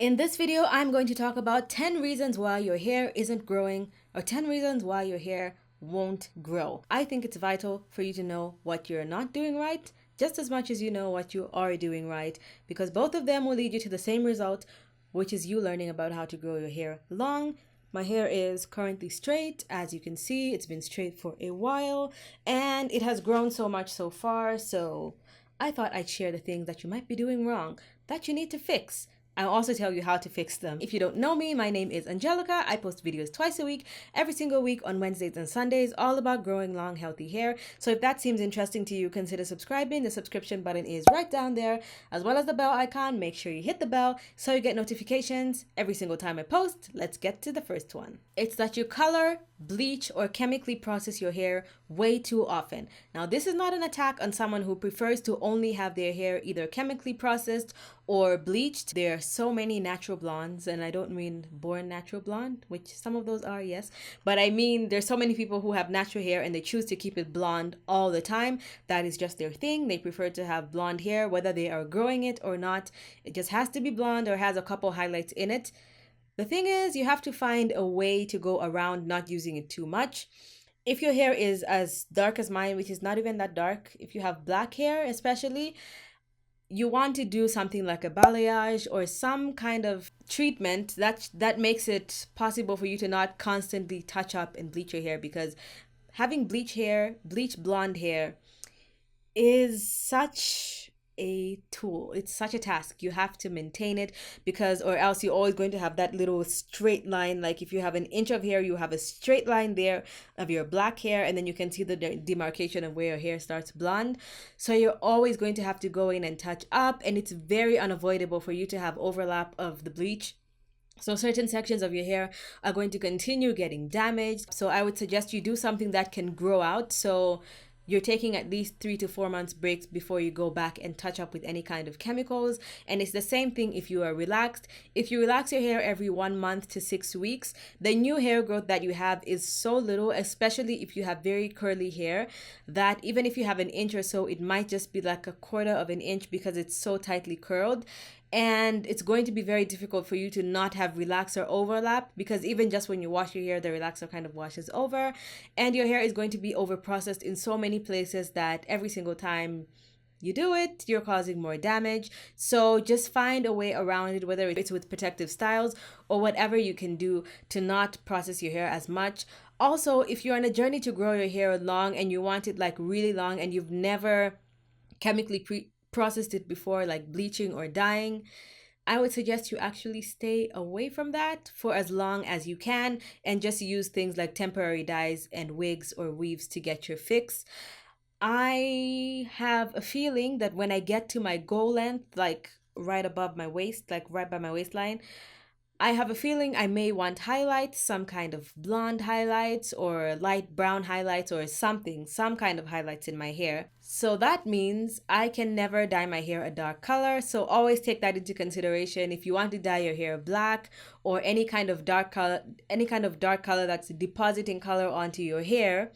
In this video, I'm going to talk about 10 reasons why your hair isn't growing or 10 reasons why your hair won't grow. I think it's vital for you to know what you're not doing right just as much as you know what you are doing right, because both of them will lead you to the same result, which is you learning about how to grow your hair long. My hair is currently straight. As you can see, it's been straight for a while and it has grown so much so far. So I thought I'd share the things that you might be doing wrong that you need to fix. I'll also tell you how to fix them. If you don't know me, my name is Angelica. I post videos twice a week, every single week on Wednesdays and Sundays, all about growing long, healthy hair. So if that seems interesting to you, consider subscribing. The subscription button is right down there, as well as the bell icon. Make sure you hit the bell so you get notifications every single time I post. Let's get to the first one. It's that you color, bleach, or chemically process your hair way too often. Now, this is not an attack on someone who prefers to only have their hair either chemically processed or bleached. There are so many natural blondes, and I don't mean born natural blonde, which some of those are, yes, but I mean there's so many people who have natural hair and they choose to keep it blonde all the time. That is just their thing. They prefer to have blonde hair whether they are growing it or not. It just has to be blonde or has a couple highlights in it. The thing is, you have to find a way to go around not using it too much. If your hair is as dark as mine, which is not even that dark, if you have black hair especially, you want to do something like a balayage or some kind of treatment that makes it possible for you to not constantly touch up and bleach your hair, because having bleach blonde hair is such a tool. It's such a task. You have to maintain it, because or else you're always going to have that little straight line. Like if you have an inch of hair, you have a straight line there of your black hair, and then you can see the demarcation of where your hair starts blonde. So you're always going to have to go in and touch up, and it's very unavoidable for you to have overlap of the bleach. So certain sections of your hair are going to continue getting damaged. So I would suggest you do something that can grow out. So you're taking at least 3 to 4 months breaks before you go back and touch up with any kind of chemicals. And it's the same thing if you are relaxed. If you relax your hair every 1 month to 6 weeks, the new hair growth that you have is so little, especially if you have very curly hair, that even if you have an inch or so, it might just be like a quarter of an inch because it's so tightly curled. And it's going to be very difficult for you to not have relaxer overlap, because even just when you wash your hair, the relaxer kind of washes over, and your hair is going to be over processed in so many places that every single time you do it, you're causing more damage. So just find a way around it, whether it's with protective styles or whatever you can do to not process your hair as much. Also, if you're on a journey to grow your hair long and you want it like really long and you've never chemically processed it before, like bleaching or dyeing, I would suggest you actually stay away from that for as long as you can and just use things like temporary dyes and wigs or weaves to get your fix. I have a feeling that when I get to my goal length, like right above my waist, like right by my waistline, I have a feeling I may want highlights, some kind of blonde highlights or light brown highlights or something, some kind of highlights in my hair. So that means I can never dye my hair a dark color. So always take that into consideration. If you want to dye your hair black or any kind of dark color, that's depositing color onto your hair,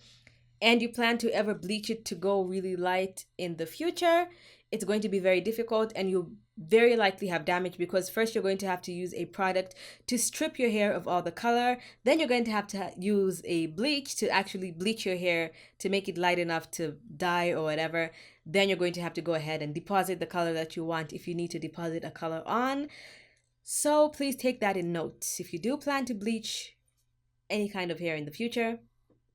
and you plan to ever bleach it to go really light in the future, it's going to be very difficult and you'll very likely have damage, because first you're going to have to use a product to strip your hair of all the color. Then you're going to have to use a bleach to actually bleach your hair to make it light enough to dye or whatever. Then you're going to have to go ahead and deposit the color that you want if you need to deposit a color on. So please take that in note. If you do plan to bleach any kind of hair in the future,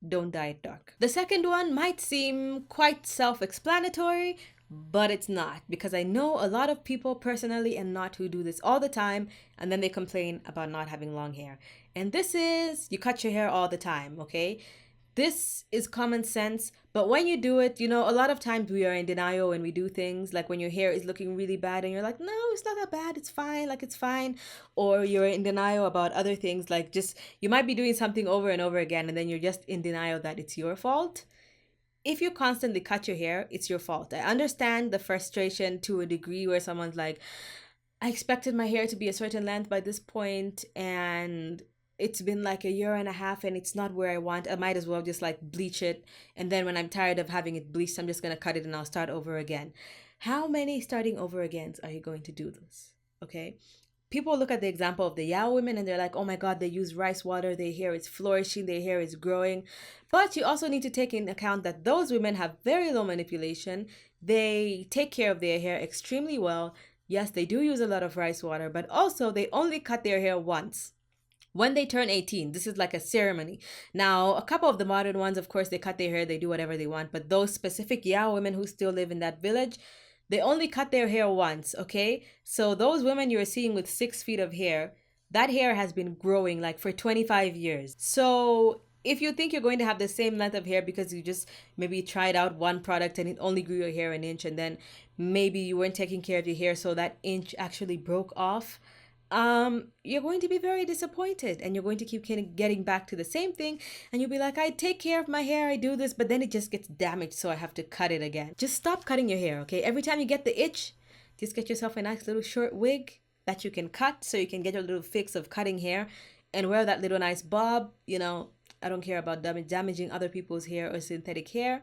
don't dye it dark. The second one might seem quite self-explanatory, but it's not, because I know a lot of people personally and not who do this all the time, and then they complain about not having long hair. And this is, you cut your hair all the time, okay? This is common sense, but when you do it, a lot of times we are in denial when we do things, like when your hair is looking really bad and you're like, no, it's not that bad, it's fine, like it's fine. Or you're in denial about other things, like just you might be doing something over and over again and then you're just in denial that it's your fault. If you constantly cut your hair, it's your fault. I understand the frustration to a degree where someone's like, I expected my hair to be a certain length by this point and it's been like a year and a half and it's not where I want. I might as well just like bleach it. And then when I'm tired of having it bleached, I'm just going to cut it and I'll start over again. How many starting over agains are you going to do this? Okay. people look at the example of the Yao women and they're like, oh my God, they use rice water, their hair is flourishing, their hair is growing. But you also need to take into account that those women have very low manipulation. They take care of their hair extremely well. Yes, they do use a lot of rice water, but also they only cut their hair once when they turn 18. This is like a ceremony. Now, a couple of the modern ones, of course, they cut their hair, they do whatever they want. But those specific Yao women who still live in that village, they only cut their hair once, okay? So those women you're seeing with 6 feet of hair, that hair has been growing like for 25 years. So if you think you're going to have the same length of hair because you just maybe tried out one product and it only grew your hair an inch, and then maybe you weren't taking care of your hair so that inch actually broke off, you're going to be very disappointed, and you're going to keep getting back to the same thing, and you'll be like, I take care of my hair, I do this, but then it just gets damaged, so I have to cut it again. Just stop cutting your hair, okay? Every time you get the itch, just get yourself a nice little short wig that you can cut so you can get your little fix of cutting hair and wear that little nice bob. You know, I don't care about damaging other people's hair or synthetic hair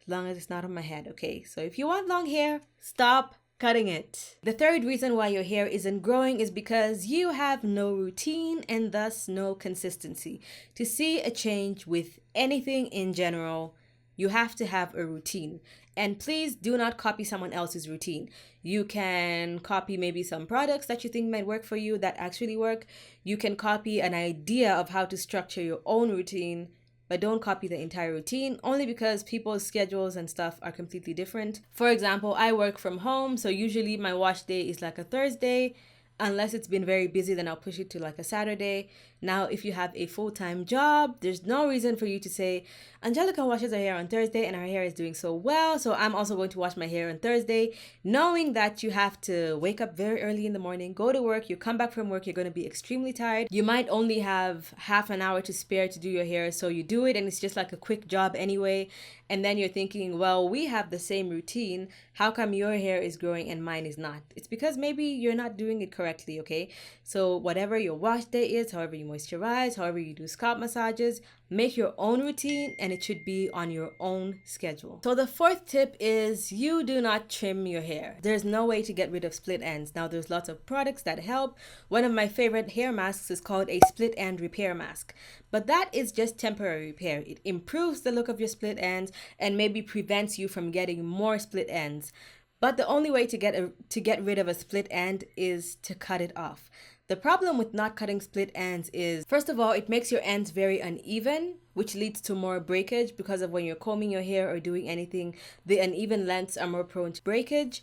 as long as it's not on my head, okay? So if you want long hair, stop cutting it. The third reason why your hair isn't growing is because you have no routine and thus no consistency. To see a change with anything in general, you have to have a routine. And please do not copy someone else's routine. You can copy maybe some products that you think might work for you that actually work. You can copy an idea of how to structure your own routine, but don't copy the entire routine, only because people's schedules and stuff are completely different. For example, I work from home, so usually my wash day is like a Thursday. Unless it's been very busy, then I'll push it to like a Saturday. Now, if you have a full-time job, there's no reason for you to say, Angelica washes her hair on Thursday and her hair is doing so well, so I'm also going to wash my hair on Thursday, knowing that you have to wake up very early in the morning, go to work, you come back from work, you're going to be extremely tired. You might only have half an hour to spare to do your hair, so you do it and it's just like a quick job anyway. And then you're thinking, well, we have the same routine. How come your hair is growing and mine is not? It's because maybe you're not doing it correctly, okay? So whatever your wash day is, however you moisturize, however you do scalp massages, make your own routine and it should be on your own schedule. So the fourth tip is you do not trim your hair. There's no way to get rid of split ends. Now there's lots of products that help. One of my favorite hair masks is called a split end repair mask. But that is just temporary repair. It improves the look of your split ends and maybe prevents you from getting more split ends. But the only way to get rid of a split end is to cut it off. The problem with not cutting split ends is, first of all, it makes your ends very uneven, which leads to more breakage because of when you're combing your hair or doing anything, the uneven lengths are more prone to breakage.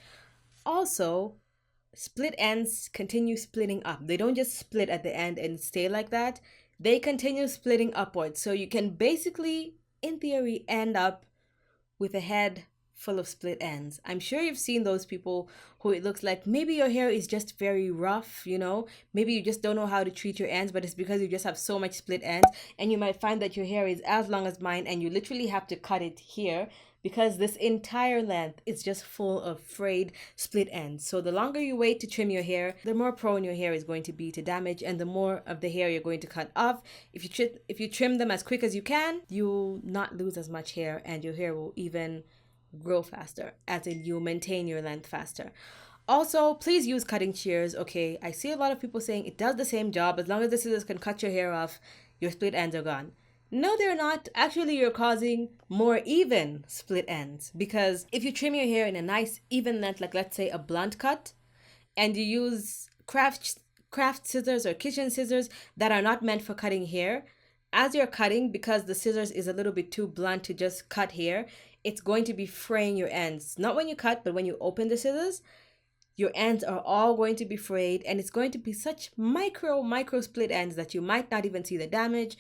Also, split ends continue splitting up. They don't just split at the end and stay like that. They continue splitting upwards. So you can basically, in theory, end up with a head full of split ends. I'm sure you've seen those people who it looks like maybe your hair is just very rough, you know, maybe you just don't know how to treat your ends, but it's because you just have so much split ends, and you might find that your hair is as long as mine and you literally have to cut it here because this entire length is just full of frayed split ends. So the longer you wait to trim your hair, the more prone your hair is going to be to damage, and the more of the hair you're going to cut off. If you trim them as quick as you can, you'll not lose as much hair, and your hair will even grow faster, as in you'll maintain your length faster. Also, please use cutting shears, okay? I see a lot of people saying it does the same job. As long as the scissors can cut your hair off, your split ends are gone. No, they're not. Actually, you're causing more even split ends, because if you trim your hair in a nice even length, like let's say a blunt cut, and you use craft scissors or kitchen scissors that are not meant for cutting hair, as you're cutting, because the scissors is a little bit too blunt to just cut hair, it's going to be fraying your ends. Not when you cut, but when you open the scissors, your ends are all going to be frayed, and it's going to be such micro split ends that you might not even see the damage.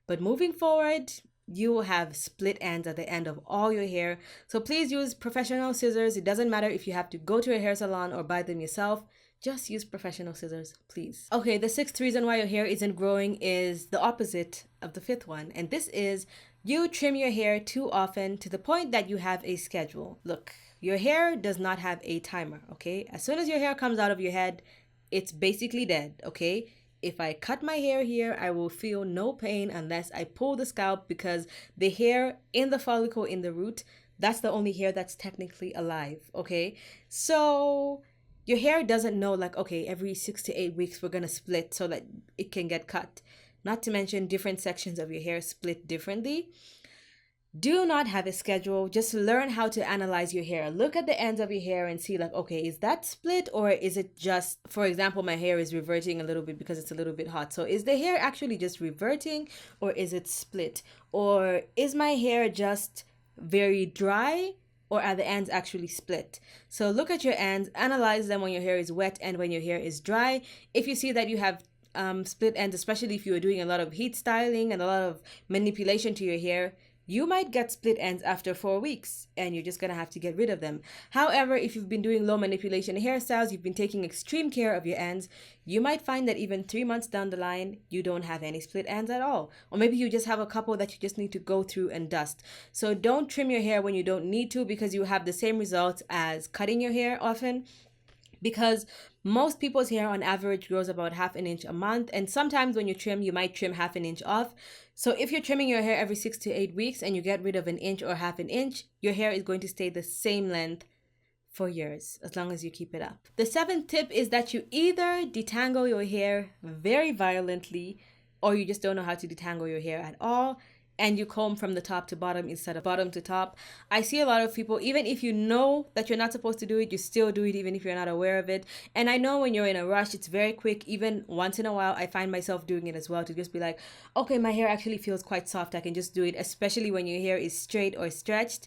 But moving forward, you will have split ends at the end of all your hair. So please use professional scissors. It doesn't matter if you have to go to a hair salon or buy them yourself. Just use professional scissors, please. Okay, the sixth reason why your hair isn't growing is the opposite of the fifth one. And this is you trim your hair too often to the point that you have a schedule. Look, your hair does not have a timer, okay? As soon as your hair comes out of your head, it's basically dead, okay? If I cut my hair here, I will feel no pain unless I pull the scalp, because the hair in the follicle in the root, that's the only hair that's technically alive, okay? So Your hair doesn't know, like, okay, every 6 to 8 weeks we're gonna split so that it can get cut. Not to mention different sections of your hair split differently. Do not have a schedule. Just learn how to analyze your hair. Look at the ends of your hair and see, like, okay, is that split, or is it just, for example, my hair is reverting a little bit because it's a little bit hot. So is the hair actually just reverting, or is it split? Or is my hair just very dry, or are the ends actually split? So look at your ends, analyze them when your hair is wet and when your hair is dry. If you see that you have split ends, especially if you are doing a lot of heat styling and a lot of manipulation to your hair, you might get split ends after 4 weeks and you're just gonna have to get rid of them. However, if you've been doing low manipulation hairstyles, you've been taking extreme care of your ends, you might find that even 3 months down the line, you don't have any split ends at all. Or maybe you just have a couple that you just need to go through and dust. So don't trim your hair when you don't need to, because you have the same results as cutting your hair often, because most people's hair on average grows about half an inch a month, and sometimes when you trim, you might trim half an inch off. So if you're trimming your hair every 6 to 8 weeks and you get rid of an inch or half an inch, your hair is going to stay the same length for years, as long as you keep it up. The seventh tip is that you either detangle your hair very violently, or you just don't know how to detangle your hair at all, and you comb from the top to bottom instead of bottom to top. I see a lot of people, even if you know that you're not supposed to do it, you still do it even if you're not aware of it. And I know when you're in a rush, it's very quick. Even once in a while, I find myself doing it as well, to just be like, okay, my hair actually feels quite soft, I can just do it, especially when your hair is straight or stretched.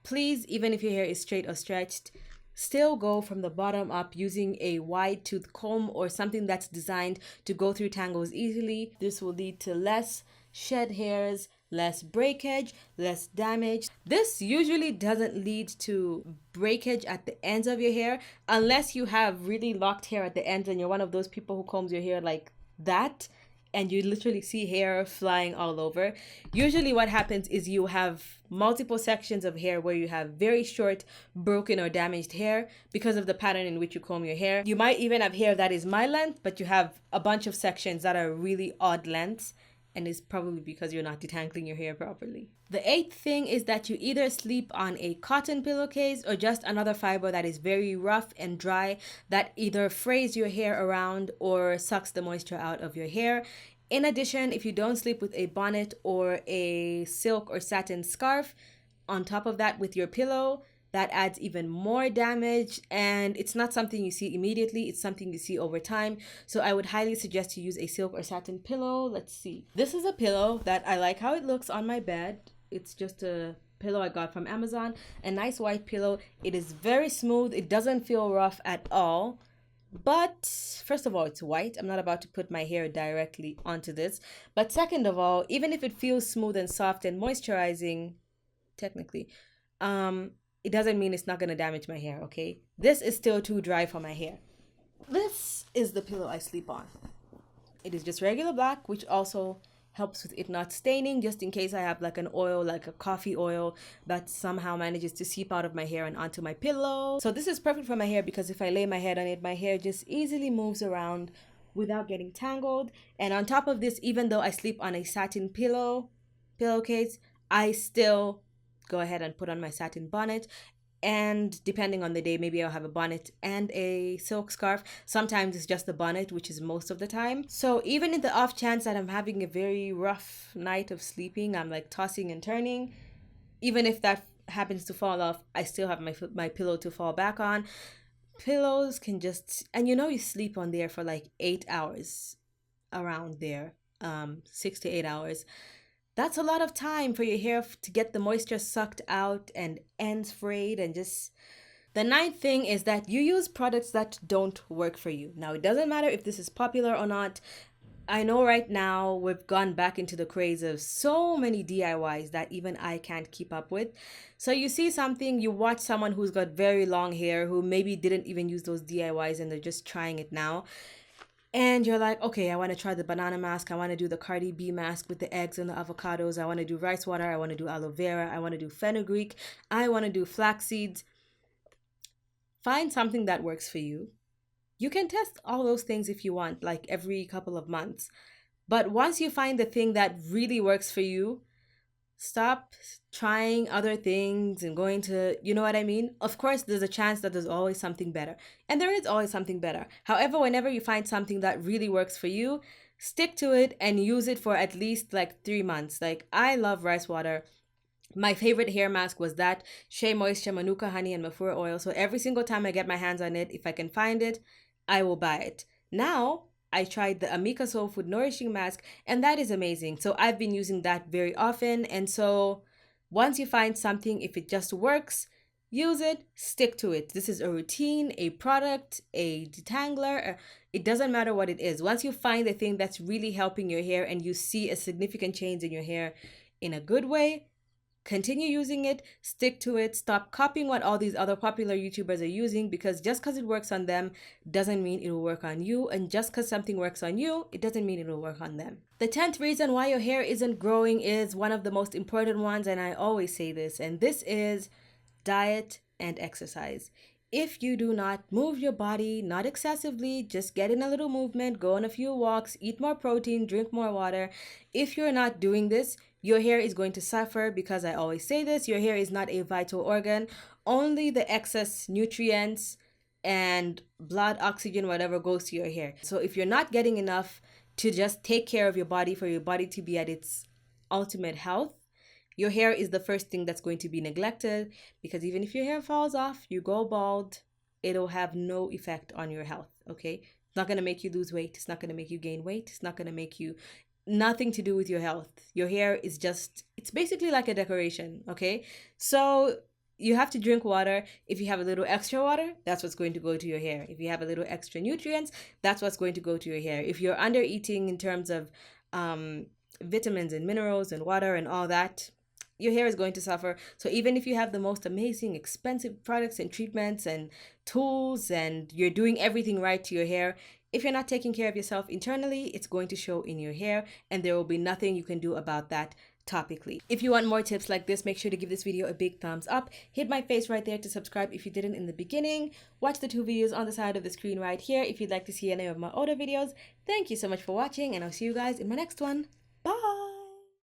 Please, even if your hair is straight or stretched, still go from the bottom up using a wide tooth comb or something that's designed to go through tangles easily. This will lead to less shed hairs, less breakage, less damage. This usually doesn't lead to breakage at the ends of your hair unless you have really locked hair at the ends and you're one of those people who combs your hair like that and you literally see hair flying all over. Usually what happens is you have multiple sections of hair where you have very short, broken or damaged hair because of the pattern in which you comb your hair. You might even have hair that is my length, but you have a bunch of sections that are really odd lengths, and it's probably because you're not detangling your hair properly. The eighth thing is that you either sleep on a cotton pillowcase or just another fiber that is very rough and dry that either frays your hair around or sucks the moisture out of your hair. In addition, if you don't sleep with a bonnet or a silk or satin scarf on top of that with your pillow, that adds even more damage, and it's not something you see immediately, it's something you see over time. So I would highly suggest you use a silk or satin pillow. Let's see. This is a pillow that I like how it looks on my bed. It's just a pillow I got from Amazon, a nice white pillow. It is very smooth, it doesn't feel rough at all. But first of all, it's white. I'm not about to put my hair directly onto this. But second of all, even if it feels smooth and soft and moisturizing, technically, it doesn't mean it's not going to damage my hair, okay? This is still too dry for my hair. This is the pillow I sleep on. It is just regular black, which also helps with it not staining, just in case I have like an oil, like a coffee oil, that somehow manages to seep out of my hair and onto my pillow. So this is perfect for my hair because if I lay my head on it, my hair just easily moves around without getting tangled. And on top of this, even though I sleep on a satin pillowcase, I still go ahead and put on my satin bonnet, and depending on the day, maybe I'll have a bonnet and a silk scarf. Sometimes it's just the bonnet, which is most of the time. So even in the off chance that I'm having a very rough night of sleeping, I'm like tossing and turning, even if that happens to fall off, I still have my pillow to fall back on. Pillows can just, and you sleep on there for like 8 hours, around there, 6 to 8 hours. That's a lot of time for your hair to get the moisture sucked out and ends frayed and just... The ninth thing is that you use products that don't work for you. Now, it doesn't matter if this is popular or not. I know right now we've gone back into the craze of so many DIYs that even I can't keep up with. So you see something, you watch someone who's got very long hair who maybe didn't even use those DIYs and they're just trying it now. And you're like, okay, I want to try the banana mask. I want to do the Cardi B mask with the eggs and the avocados. I want to do rice water. I want to do aloe vera. I want to do fenugreek. I want to do flax seeds. Find something that works for you. You can test all those things if you want, like every couple of months. But once you find the thing that really works for you, Stop trying other things and going to, you know what I mean? Of course, there's a chance that there's always something better. And there is always something better. However, whenever you find something that really works for you, stick to it and use it for at least like 3 months. Like, I love rice water. My favorite hair mask was that Shea Moisture, Manuka Honey, and Mafura Oil. So every single time I get my hands on it, if I can find it, I will buy it. Now, I tried the Amika Soul Food Nourishing Mask, and that is amazing. So I've been using that very often. And so once you find something, if it just works, use it, stick to it. This is a routine, a product, a detangler. It doesn't matter what it is. Once you find the thing that's really helping your hair and you see a significant change in your hair in a good way, continue using it, stick to it, stop copying what all these other popular YouTubers are using, because just because it works on them doesn't mean it will work on you, and just because something works on you, it doesn't mean it will work on them. The 10th reason why your hair isn't growing is one of the most important ones, and I always say this, and this is diet and exercise. If you do not move your body, not excessively, just get in a little movement, go on a few walks, eat more protein, drink more water. If you're not doing this, your hair is going to suffer, because I always say this, your hair is not a vital organ. Only the excess nutrients and blood, oxygen, whatever goes to your hair. So if you're not getting enough to just take care of your body for your body to be at its ultimate health, your hair is the first thing that's going to be neglected, because even if your hair falls off, you go bald, it'll have no effect on your health, okay? It's not going to make you lose weight. It's not going to make you gain weight. It's not going to make you nothing to do with your health. Your hair is just, it's basically like a decoration, okay? So you have to drink water. If you have a little extra water, that's what's going to go to your hair. If you have a little extra nutrients, that's what's going to go to your hair. If you're under eating in terms of vitamins and minerals and water and all that, your hair is going to suffer. So even if you have the most amazing, expensive products and treatments and tools, and you're doing everything right to your hair, if you're not taking care of yourself internally, it's going to show in your hair, and there will be nothing you can do about that topically. If you want more tips like this, make sure to give this video a big thumbs up. Hit my face right there to subscribe if you didn't in the beginning. Watch the 2 videos on the side of the screen right here if you'd like to see any of my older videos. Thank you so much for watching, and I'll see you guys in my next one. Bye!